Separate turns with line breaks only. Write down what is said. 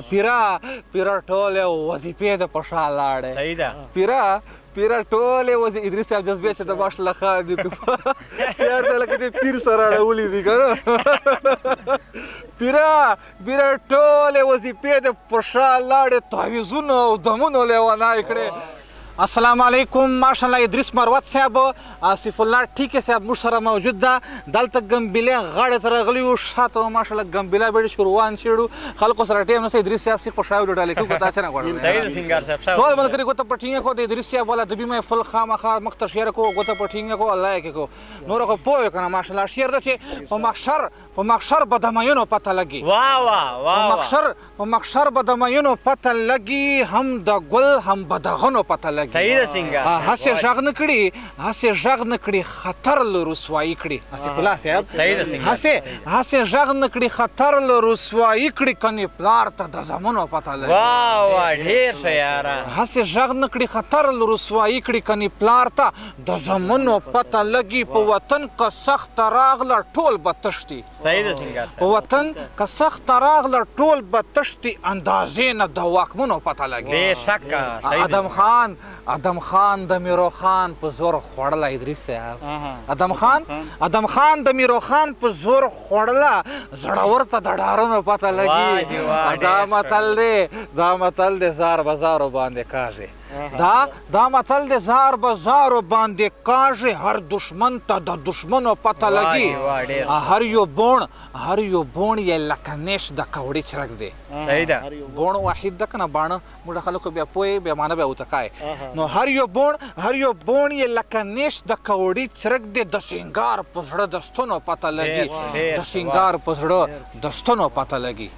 پیره ټولې وظیفې د په شا لاړې.
صحیح ده.
پیره ټولې ادریس صاحب جذبې چې د ماشاءالله ښه دي چېرته لکه د پیر سره اړولي دي که نه. پیره ټولې وظیفې د په شا لاړې تعویضونه او دمونه لیونای کړې. السلام علیکم. ماشاءالله ادریس مروت صاحب، آصف الله ټیکې صاحب موږ سره موجود ده. دلته ګمبلې غاړې ته راغلي یو، شاته ماشاءالله ګمبله بیړې شروعان شېړو. خلکو سره ټیم نشته. ادریس صاحب سیخ په شایو لوټالی کو تا څنګه غواړم.
صحیح ده سینګار صاحب.
ټول ملګري ګوته په ټینګه کو د ادریس صاحب والا دبي مې فل خامخا مخ ته شیر کو ګوته په ټینګه کو الله یې کو نور خو پوه کنه ماشاءالله شیر ده چې په محشر به د مینو پته لګي.
واه واه واه.
په محشر به د مینو پته لګي، هم د ګل هم به د غنو پته لګي.
صحیح ده سینګار.
هسې غږ نه کړي خطر له رسوایي کړي. آصف الله صاحب
صحیح ده سینګار.
هسې غږ نه کړي خطر له رسوایي کړي، کنې پلار ته د زمنو پته لګي.
واه واه ډېر ښه یاره.
هسې غږ نه کړي خطر له رسوایي کړي، کنې پلار ته د زمنو پته لګي. په وطن که سخته راغله ټول به تښتي.
صحیح ده سینګار صاحب.
په وطن که سخته راغله ټول به تښتي، اندازې نه د واکمنو پته لګي.
بېشکه.
ادم خان د میرو خان په زور خوړله. ادریس صاحب ادم خان د میرو خان په زور خوړله، زړور ته د ډارونو پته لګي. دا متل دی زار بازارو باندې کاږي. دا متل د زار بازارو باندې کاږي، هر دشمن ته د دشمنو پته لګي. هر یو بوڼ یې لکه نیش د کوړي چرګ دی.
صحیح ده.
بوڼ واحد ده که نه باڼه موږ خلکو بیا پوهې بیا معنه بیا وتکای. نو هر یو بوڼ یې لکه نیش د کوړي چرګ دی. د سینګار په زړه د ستنو پته لګي.